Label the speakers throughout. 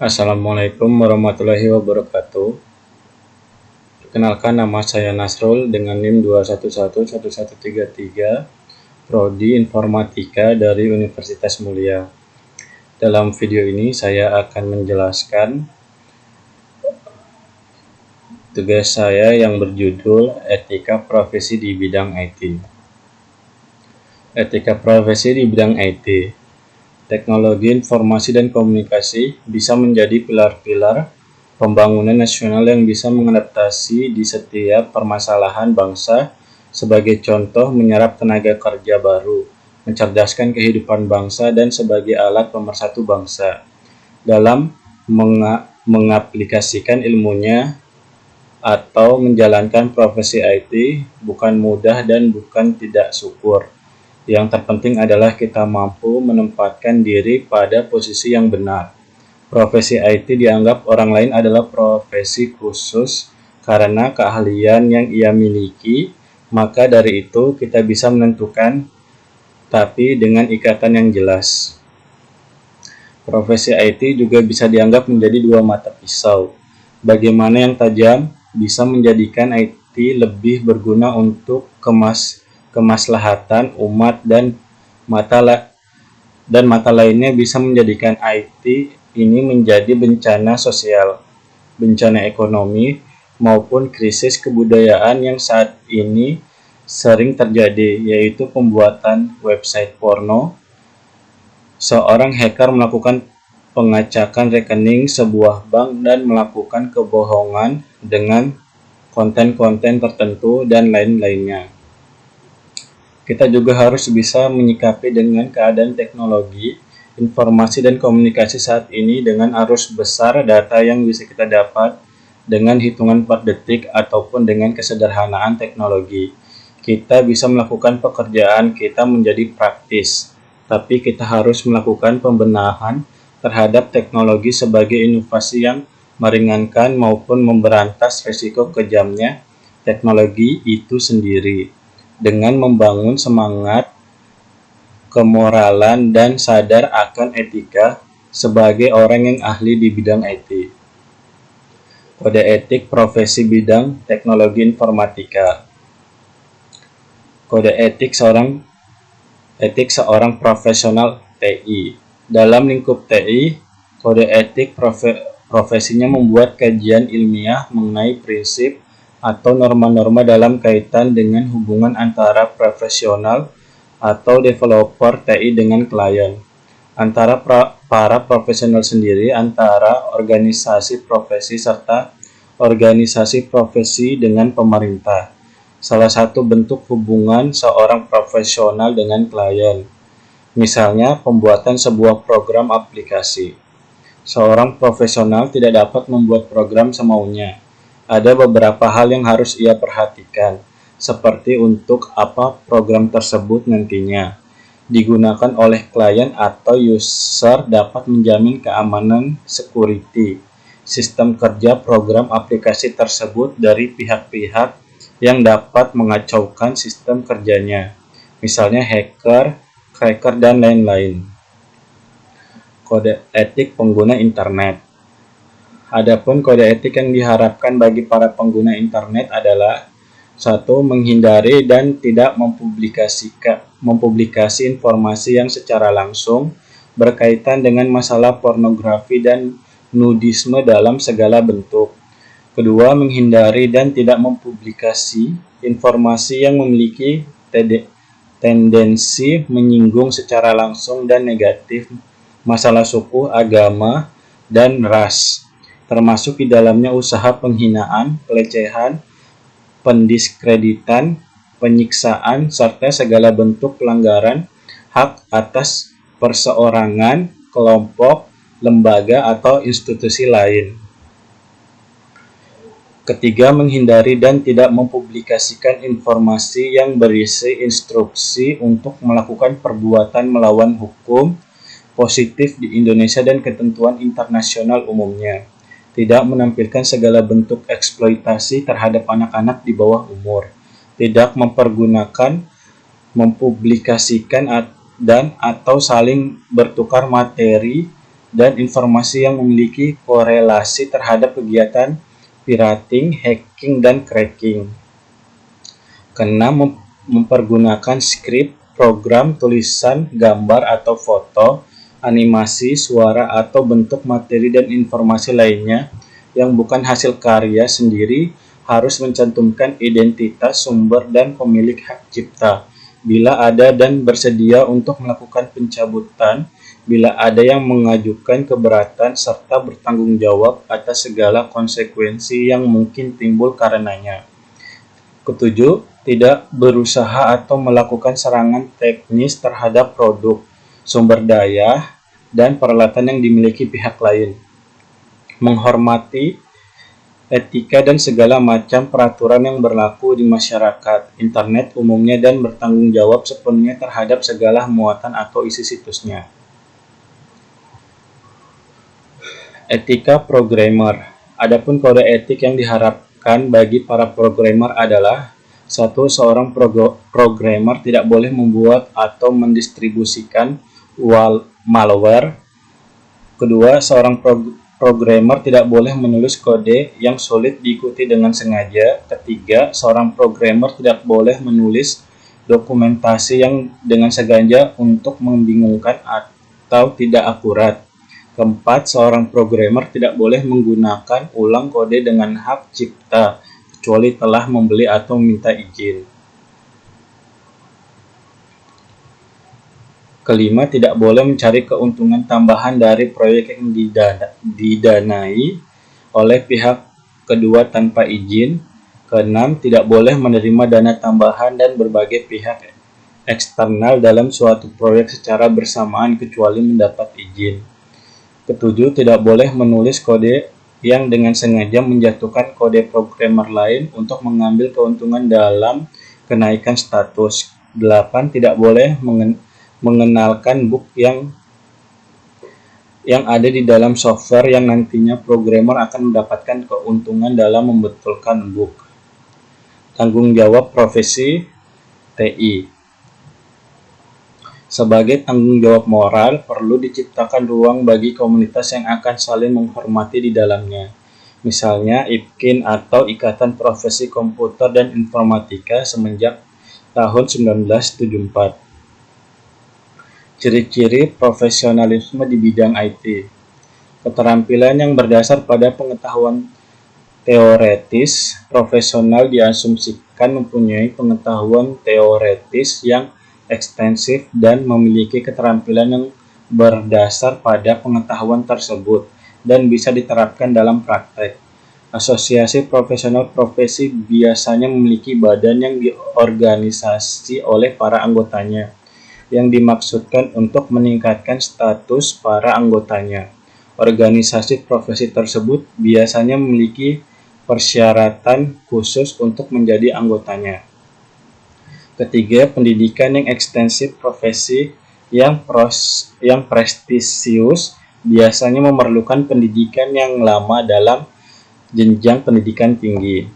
Speaker 1: Assalamualaikum warahmatullahi wabarakatuh. Perkenalkan, nama saya Nasrul dengan NIM 2111133, Prodi Informatika dari Universitas Mulia. Dalam video ini saya akan menjelaskan tugas saya yang berjudul Etika Profesi di Bidang IT. Etika profesi di bidang IT. Teknologi informasi dan komunikasi bisa menjadi pilar-pilar pembangunan nasional yang bisa mengadaptasi di setiap permasalahan bangsa. Sebagai contoh, menyerap tenaga kerja baru, mencerdaskan kehidupan bangsa, dan sebagai alat pemersatu bangsa. Dalam mengaplikasikan ilmunya atau menjalankan profesi IT bukan mudah dan bukan tidak syukur. Yang terpenting adalah kita mampu menempatkan diri pada posisi yang benar. Profesi IT dianggap orang lain adalah profesi khusus karena keahlian yang ia miliki, maka dari itu kita bisa menentukan, tapi dengan ikatan yang jelas. Profesi IT juga bisa dianggap menjadi dua mata pisau. Bagaimana yang tajam bisa menjadikan IT lebih berguna untuk kemaslahatan umat, dan mata lainnya bisa menjadikan IT ini menjadi bencana sosial, bencana ekonomi, maupun krisis kebudayaan yang saat ini sering terjadi, yaitu pembuatan website porno. Seorang hacker melakukan pengacakan rekening sebuah bank dan melakukan kebohongan dengan konten-konten tertentu dan lain-lainnya. Kita juga harus bisa menyikapi dengan keadaan teknologi, informasi dan komunikasi saat ini dengan arus besar data yang bisa kita dapat dengan hitungan 4 detik ataupun dengan kesederhanaan teknologi. Kita bisa melakukan pekerjaan kita menjadi praktis, tapi kita harus melakukan pembenahan terhadap teknologi sebagai inovasi yang meringankan maupun memberantas risiko kejamnya teknologi itu sendiri, dengan membangun semangat, kemoralan, dan sadar akan etika sebagai orang yang ahli di bidang IT. Kode etik profesi bidang teknologi informatika. Kode etik seorang profesional TI. Dalam lingkup TI, kode etik profesinya membuat kajian ilmiah mengenai prinsip atau norma-norma dalam kaitan dengan hubungan antara profesional atau developer TI dengan klien, antara para profesional sendiri, antara organisasi profesi, serta organisasi profesi dengan pemerintah. Salah satu bentuk hubungan seorang profesional dengan klien, misalnya pembuatan sebuah program aplikasi. Seorang profesional tidak dapat membuat program semaunya. Ada beberapa hal yang harus ia perhatikan, seperti untuk apa program tersebut nantinya digunakan oleh klien atau user, dapat menjamin keamanan security sistem kerja program aplikasi tersebut dari pihak-pihak yang dapat mengacaukan sistem kerjanya, misalnya hacker, cracker, dan lain-lain. Kode etik pengguna internet. Adapun kode etik yang diharapkan bagi para pengguna internet adalah: 1. Menghindari dan tidak mempublikasi informasi yang secara langsung berkaitan dengan masalah pornografi dan nudisme dalam segala bentuk. Kedua, menghindari dan tidak mempublikasi informasi yang memiliki tendensi menyinggung secara langsung dan negatif masalah suku, agama, dan ras, termasuk di dalamnya usaha penghinaan, pelecehan, pendiskreditan, penyiksaan, serta segala bentuk pelanggaran hak atas perseorangan, kelompok, lembaga, atau institusi lain. Ketiga, menghindari dan tidak mempublikasikan informasi yang berisi instruksi untuk melakukan perbuatan melawan hukum positif di Indonesia dan ketentuan internasional umumnya. Tidak menampilkan segala bentuk eksploitasi terhadap anak-anak di bawah umur. Tidak mempergunakan, mempublikasikan, dan atau saling bertukar materi dan informasi yang memiliki korelasi terhadap kegiatan pirating, hacking, dan cracking. Keenam, mempergunakan skrip, program, tulisan, gambar atau foto, animasi, suara, atau bentuk materi dan informasi lainnya yang bukan hasil karya sendiri harus mencantumkan identitas sumber dan pemilik hak cipta bila ada dan bersedia untuk melakukan pencabutan bila ada yang mengajukan keberatan serta bertanggung jawab atas segala konsekuensi yang mungkin timbul karenanya. Ketujuh, tidak berusaha atau melakukan serangan teknis terhadap produk, sumber daya, dan peralatan yang dimiliki pihak lain. Menghormati etika dan segala macam peraturan yang berlaku di masyarakat, internet umumnya, dan bertanggung jawab sepenuhnya terhadap segala muatan atau isi situsnya. Etika programmer. Adapun kode etik yang diharapkan bagi para programmer adalah: 1. Seorang programmer tidak boleh membuat atau mendistribusikan malware. Kedua, seorang programmer tidak boleh menulis kode yang sulit diikuti dengan sengaja. Ketiga, seorang programmer tidak boleh menulis dokumentasi yang dengan sengaja untuk membingungkan atau tidak akurat. Keempat, seorang programmer tidak boleh menggunakan ulang kode dengan hak cipta, kecuali telah membeli atau meminta izin. Kelima, tidak boleh mencari keuntungan tambahan dari proyek yang didanai oleh pihak kedua tanpa izin. Keenam, tidak boleh menerima dana tambahan dan berbagai pihak eksternal dalam suatu proyek secara bersamaan kecuali mendapat izin. Ketujuh, tidak boleh menulis kode yang dengan sengaja menjatuhkan kode programmer lain untuk mengambil keuntungan dalam kenaikan status. 8. Tidak boleh mengenalkan bug yang ada di dalam software yang nantinya programmer akan mendapatkan keuntungan dalam membetulkan bug. Tanggung jawab profesi TI. Sebagai tanggung jawab moral, perlu diciptakan ruang bagi komunitas yang akan saling menghormati di dalamnya. Misalnya IPKIN atau Ikatan Profesi Komputer dan Informatika semenjak tahun 1974. Ciri-ciri profesionalisme di bidang IT. Keterampilan yang berdasar pada pengetahuan teoretis. Profesional diasumsikan mempunyai pengetahuan teoretis yang ekstensif dan memiliki keterampilan yang berdasar pada pengetahuan tersebut dan bisa diterapkan dalam praktek. Asosiasi profesional profesi biasanya memiliki badan yang diorganisasi oleh para anggotanya, yang dimaksudkan untuk meningkatkan status para anggotanya. Organisasi profesi tersebut biasanya memiliki persyaratan khusus untuk menjadi anggotanya. Ketiga, pendidikan yang ekstensif. Profesi yang prestisius biasanya memerlukan pendidikan yang lama dalam jenjang pendidikan tinggi.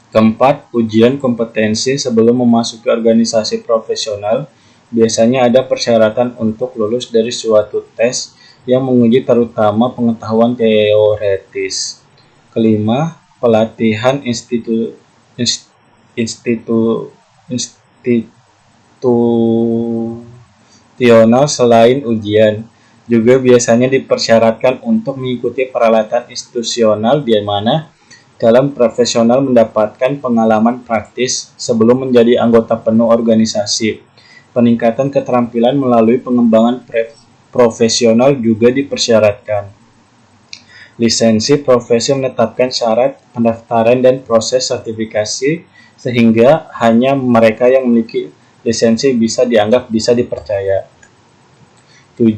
Speaker 1: Keempat, ujian kompetensi sebelum memasuki organisasi profesional. Biasanya ada persyaratan untuk lulus dari suatu tes yang menguji terutama pengetahuan teoretis. Kelima, pelatihan institusional selain ujian juga biasanya dipersyaratkan untuk mengikuti peralatan institusional di mana dalam profesional mendapatkan pengalaman praktis sebelum menjadi anggota penuh organisasi. Peningkatan keterampilan melalui pengembangan profesional juga dipersyaratkan. Lisensi profesi menetapkan syarat pendaftaran dan proses sertifikasi sehingga hanya mereka yang memiliki lisensi bisa dianggap bisa dipercaya. 7.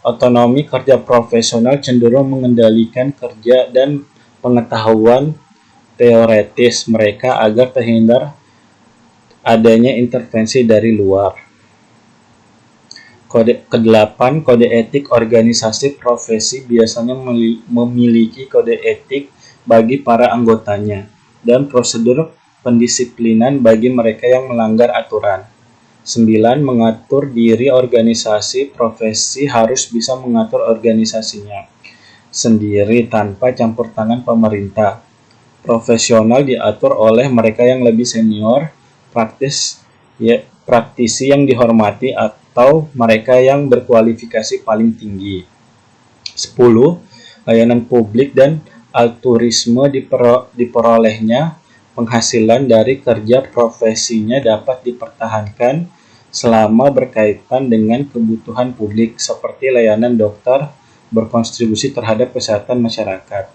Speaker 1: Otonomi kerja profesional cenderung mengendalikan kerja dan pengetahuan teoretis mereka agar terhindar adanya intervensi dari luar. Ke-8, kode etik organisasi profesi biasanya memiliki kode etik bagi para anggotanya dan prosedur pendisiplinan bagi mereka yang melanggar aturan. 9. Mengatur diri organisasi. Profesi harus bisa mengatur organisasinya sendiri tanpa campur tangan pemerintah. Profesional diatur oleh mereka yang lebih senior, praktisi yang dihormati, atau mereka yang berkualifikasi paling tinggi. 10. Layanan publik dan altruisme diperolehnya penghasilan dari kerja profesinya dapat dipertahankan selama berkaitan dengan kebutuhan publik seperti layanan dokter berkontribusi terhadap kesehatan masyarakat.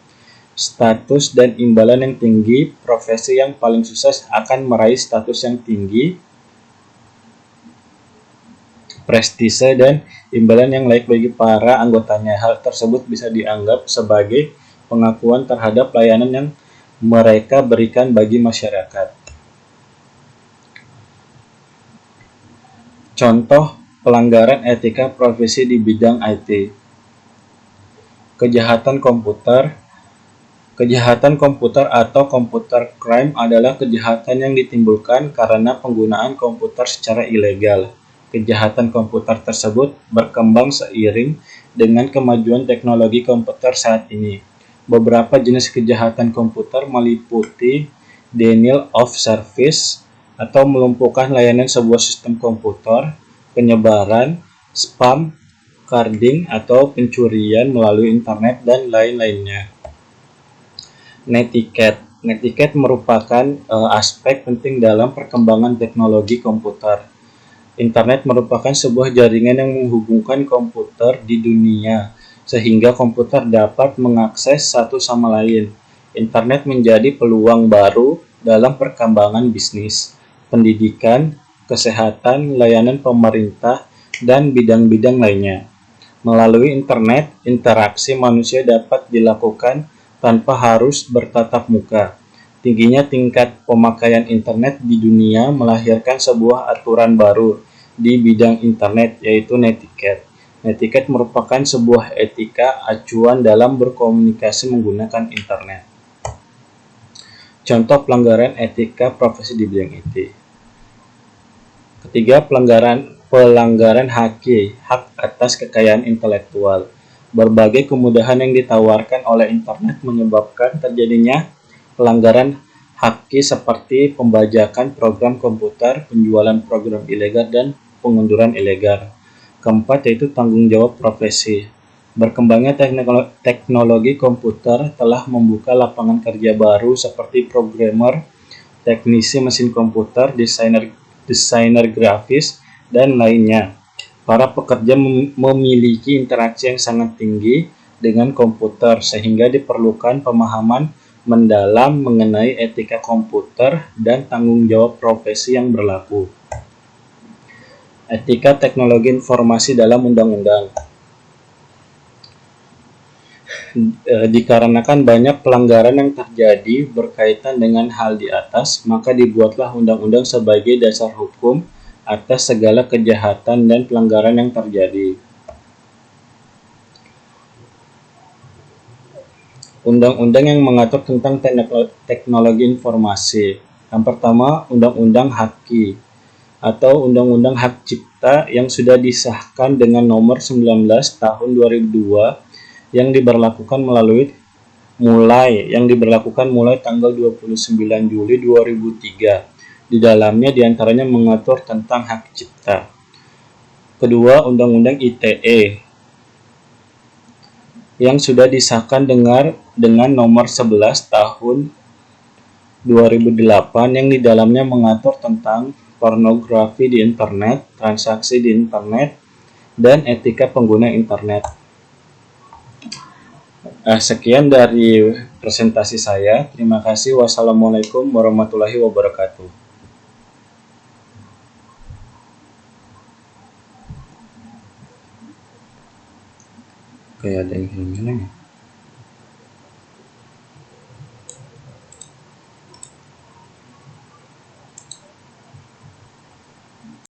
Speaker 1: Status dan imbalan yang tinggi. Profesi yang paling sukses akan meraih status yang tinggi, prestise, dan imbalan yang layak bagi para anggotanya. Hal tersebut bisa dianggap sebagai pengakuan terhadap layanan yang mereka berikan bagi masyarakat. Contoh pelanggaran etika profesi di bidang IT. Kejahatan komputer. Kejahatan komputer atau computer crime adalah kejahatan yang ditimbulkan karena penggunaan komputer secara ilegal. Kejahatan komputer tersebut berkembang seiring dengan kemajuan teknologi komputer saat ini. Beberapa jenis kejahatan komputer meliputi denial of service atau melumpuhkan layanan sebuah sistem komputer, penyebaran, spam, carding, atau pencurian melalui internet, dan lain-lainnya. Netiquette. Netiquette merupakan aspek penting dalam perkembangan teknologi komputer. Internet merupakan sebuah jaringan yang menghubungkan komputer di dunia, sehingga komputer dapat mengakses satu sama lain. Internet menjadi peluang baru dalam perkembangan bisnis, pendidikan, kesehatan, layanan pemerintah, dan bidang-bidang lainnya. Melalui internet, interaksi manusia dapat dilakukan tanpa harus bertatap muka. Tingginya tingkat pemakaian internet di dunia melahirkan sebuah aturan baru di bidang internet, yaitu netiquette. Netiquette merupakan sebuah etika acuan dalam berkomunikasi menggunakan internet. Contoh pelanggaran etika profesi di bidang IT. Ketiga, pelanggaran hak atas kekayaan intelektual. Berbagai kemudahan yang ditawarkan oleh internet menyebabkan terjadinya pelanggaran hak seperti pembajakan program komputer, penjualan program ilegal, dan pengunduran ilegal. Keempat, yaitu tanggung jawab profesi. Berkembangnya teknologi komputer telah membuka lapangan kerja baru seperti programmer, teknisi mesin komputer, desainer grafis, dan lainnya. Para pekerja memiliki interaksi yang sangat tinggi dengan komputer, sehingga diperlukan pemahaman mendalam mengenai etika komputer dan tanggung jawab profesi yang berlaku. Etika teknologi informasi dalam undang-undang. Dikarenakan banyak pelanggaran yang terjadi berkaitan dengan hal di atas, maka dibuatlah undang-undang sebagai dasar hukum atas segala kejahatan dan pelanggaran yang terjadi. Undang-undang yang mengatur tentang teknologi informasi. Yang pertama, Undang-Undang HAKI atau Undang-Undang Hak Cipta yang sudah disahkan dengan nomor 19 tahun 2002 yang diberlakukan mulai tanggal 29 Juli 2003. Di dalamnya diantaranya mengatur tentang hak cipta. Kedua, Undang-Undang ITE yang sudah disahkan dengan nomor 11 tahun 2008 yang di dalamnya mengatur tentang pornografi di internet, transaksi di internet, dan etika pengguna internet. Sekian dari presentasi saya. Terima kasih. Wassalamualaikum warahmatullahi wabarakatuh. Kayak ada yang gimana ya?